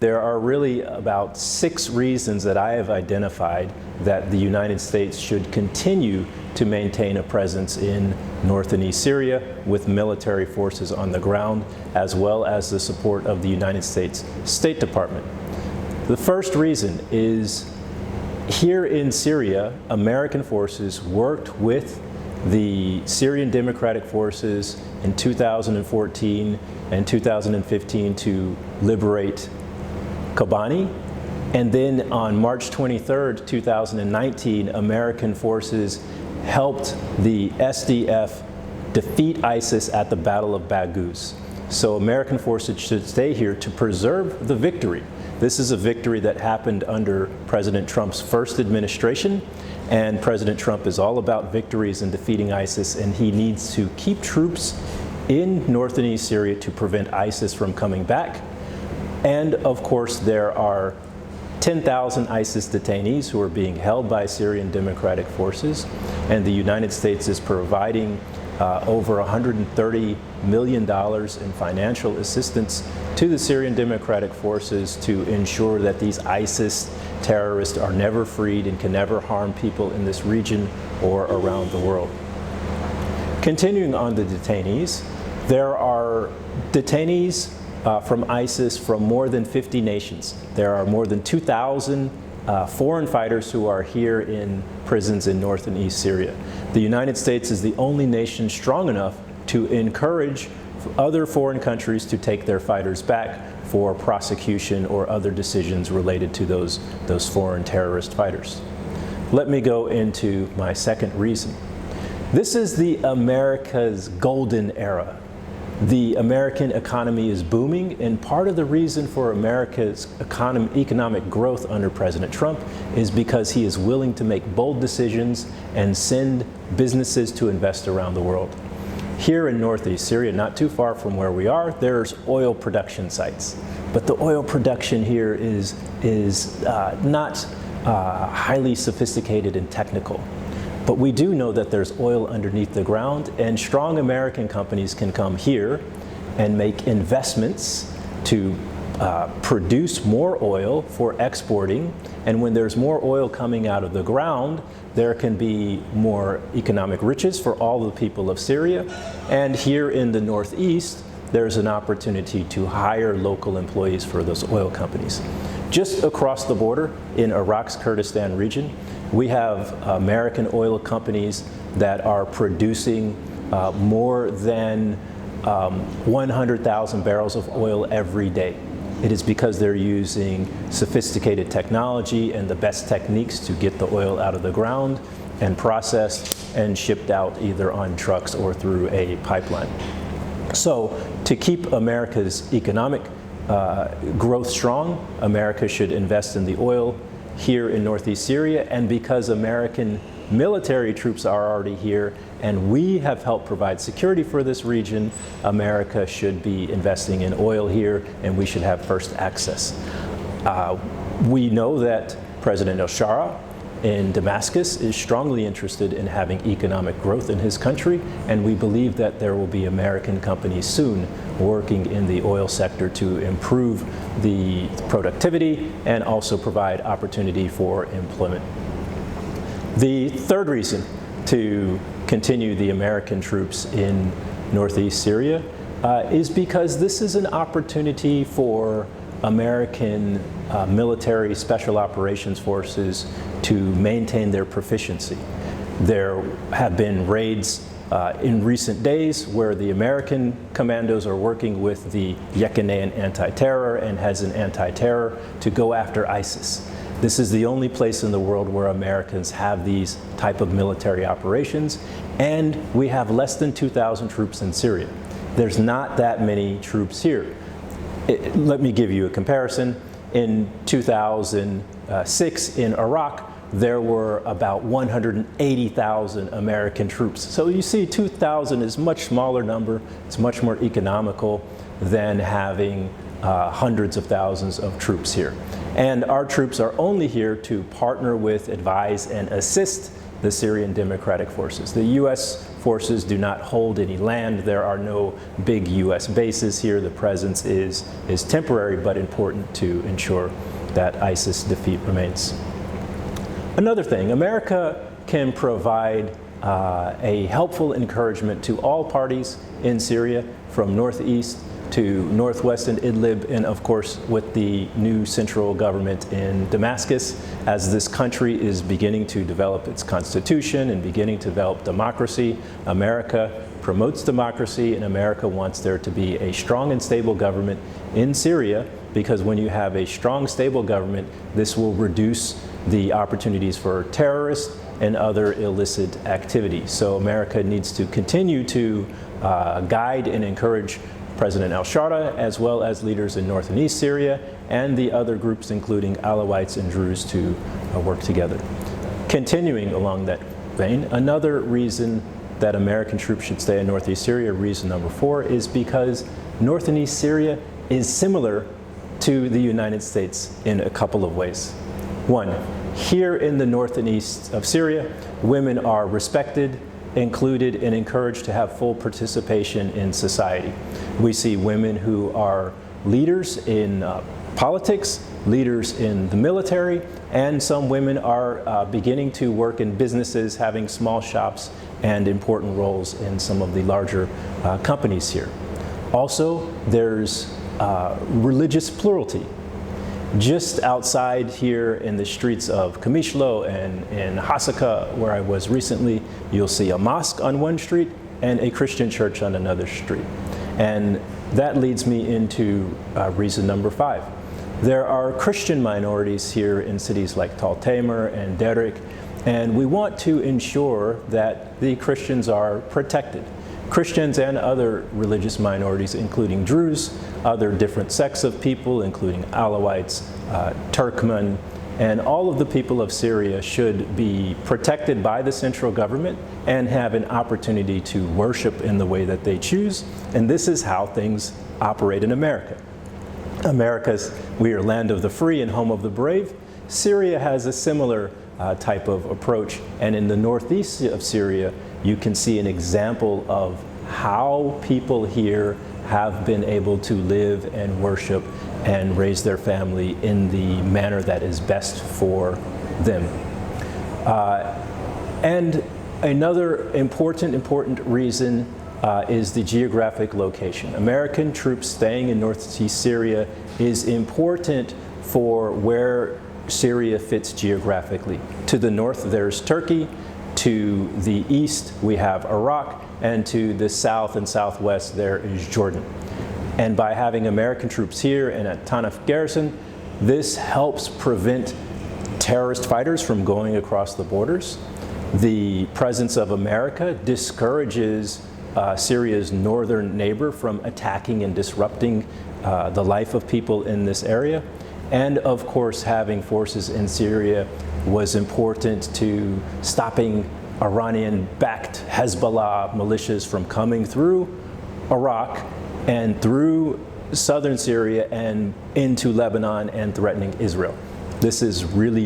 there are really about 6 reasons that I have identified that the United States should continue to maintain a presence in North and East Syria with military forces on the ground, as well as the support of the United States State Department. The first reason is here in Syria, American forces worked with the Syrian Democratic Forces in 2014 and 2015 to liberate Kobani. And then on March 23rd, 2019, American forces helped the SDF defeat ISIS at the Battle of Baghouz. So American forces should stay here to preserve the victory. This is a victory that happened under President Trump's first administration, and President Trump is all about victories and defeating ISIS, and he needs to keep troops in North and East Syria to prevent ISIS from coming back. And of course, there are 10,000 ISIS detainees who are being held by Syrian Democratic Forces, and the United States is providing over $130 million in financial assistance to the Syrian Democratic Forces to ensure that these ISIS terrorists are never freed and can never harm people in this region or around the world. Continuing on the detainees, there are detainees from ISIS from more than 50 nations. There are more than 2,000 foreign fighters who are here in prisons in North and East Syria. The United States is the only nation strong enough to encourage other foreign countries to take their fighters back for prosecution or other decisions related to those foreign terrorist fighters. Let me go into my second reason. This is the America's golden era. The American economy is booming, and part of the reason for America's economic growth under President Trump is because he is willing to make bold decisions and send businesses to invest around the world. Here in Northeast Syria, not too far from where we are, there's oil production sites. But the oil production here is not highly sophisticated and technical. But we do know that there's oil underneath the ground, and strong American companies can come here and make investments to produce more oil for exporting. And when there's more oil coming out of the ground, there can be more economic riches for all the people of Syria. And here in the Northeast, there's an opportunity to hire local employees for those oil companies. Just across the border in Iraq's Kurdistan region, we have American oil companies that are producing more than 100,000 barrels of oil every day. It is because they're using sophisticated technology and the best techniques to get the oil out of the ground and processed and shipped out either on trucks or through a pipeline. So to keep America's economic growth strong, America should invest in the oil here in Northeast Syria, and because American military troops are already here and we have helped provide security for this region, America should be investing in oil here and we should have first access. We know that President al-Shara in Damascus is strongly interested in having economic growth in his country, and we believe that there will be American companies soon working in the oil sector to improve the productivity and also provide opportunity for employment. The third reason to continue the American troops in Northeast Syria is because this is an opportunity for American military special operations forces to maintain their proficiency. There have been raids in recent days where the American commandos are working with the Yekenean anti-terror and Hezin anti-terror to go after ISIS. This is the only place in the world where Americans have these type of military operations, and we have less than 2,000 troops in Syria. There's not that many troops here. Let me give you a comparison. In 2006 in Iraq, there were about 180,000 American troops. So you see 2,000 is a much smaller number. It's much more economical than having hundreds of thousands of troops here. And our troops are only here to partner with, advise, and assist the Syrian Democratic Forces. The U.S. forces do not hold any land. There are no big U.S. bases here. The presence is temporary but important to ensure that ISIS defeat remains. Another thing, America can provide a helpful encouragement to all parties in Syria, from northeast to northwest in Idlib, and of course with the new central government in Damascus. As this country is beginning to develop its constitution and beginning to develop democracy, America promotes democracy, and America wants there to be a strong and stable government in Syria, because when you have a strong, stable government, this will reduce the opportunities for terrorists and other illicit activities. So America needs to continue to guide and encourage President al-Shara, as well as leaders in North and East Syria, and the other groups, including Alawites and Druze, to work together. Continuing along that vein, another reason that American troops should stay in Northeast Syria, reason number 4, is because North and East Syria is similar to the United States in a couple of ways. One, here in the north and east of Syria, women are respected, included, and encouraged to have full participation in society. We see women who are leaders in politics, leaders in the military, and some women are beginning to work in businesses, having small shops and important roles in some of the larger companies here. Also, there's religious plurality. Just outside here in the streets of Kamishlo and in Hasaka, where I was recently, you'll see a mosque on one street and a Christian church on another street. And that leads me into reason number 5. There are Christian minorities here in cities like Tal Tamer and Derik, and we want to ensure that the Christians are protected. Christians and other religious minorities, including Druze, other different sects of people, including Alawites, Turkmen, and all of the people of Syria should be protected by the central government and have an opportunity to worship in the way that they choose. And this is how things operate in America. We are land of the free and home of the brave. Syria has a similar type of approach, and in the northeast of Syria, you can see an example of how people here have been able to live and worship and raise their family in the manner that is best for them. And another important reason is the geographic location. American troops staying in northeast Syria is important for where Syria fits geographically. To the north, there's Turkey. To the east, we have Iraq, and to the south and southwest, there is Jordan. And by having American troops here and at Tanaf Garrison, this helps prevent terrorist fighters from going across the borders. The presence of America discourages Syria's northern neighbor from attacking and disrupting the life of people in this area. And of course, having forces in Syria was important to stopping Iranian-backed Hezbollah militias from coming through Iraq and through southern Syria and into Lebanon and threatening Israel. This is really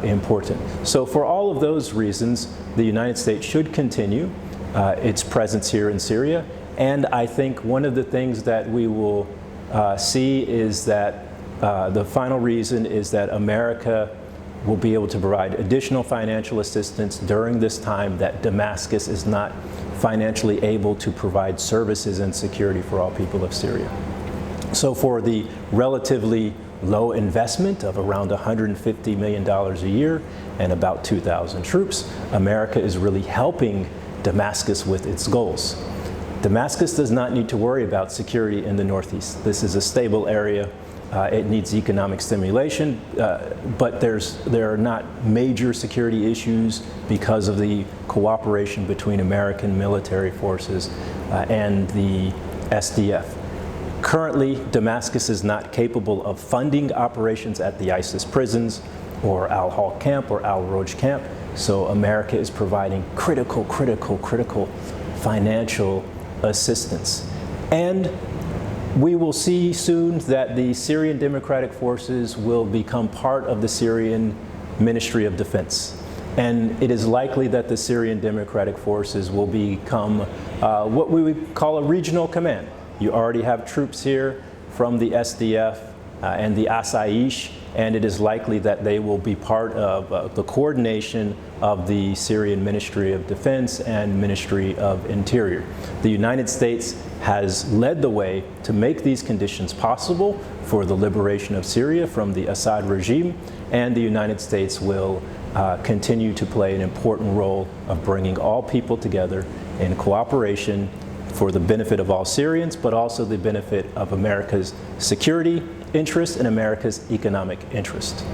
important. So for all of those reasons, the United States should continue its presence here in Syria. And I think one of the things that we will see is that the final reason is that America will be able to provide additional financial assistance during this time that Damascus is not financially able to provide services and security for all people of Syria. So for the relatively low investment of around $150 million a year and about 2,000 troops, America is really helping Damascus with its goals. Damascus does not need to worry about security in the northeast. This is a stable area. It needs economic stimulation, but there are not major security issues because of the cooperation between American military forces and the SDF. Currently, Damascus is not capable of funding operations at the ISIS prisons or Al-Hol camp or Al-Roj camp, so America is providing critical financial assistance. And we will see soon that the Syrian Democratic Forces will become part of the Syrian Ministry of Defense. And it is likely that the Syrian Democratic Forces will become what we would call a regional command. You already have troops here from the SDF and the Asaish, and it is likely that they will be part of the coordination of the Syrian Ministry of Defense and Ministry of Interior. The United States has led the way to make these conditions possible for the liberation of Syria from the Assad regime, and the United States will continue to play an important role of bringing all people together in cooperation for the benefit of all Syrians, but also the benefit of America's security interest and America's economic interest.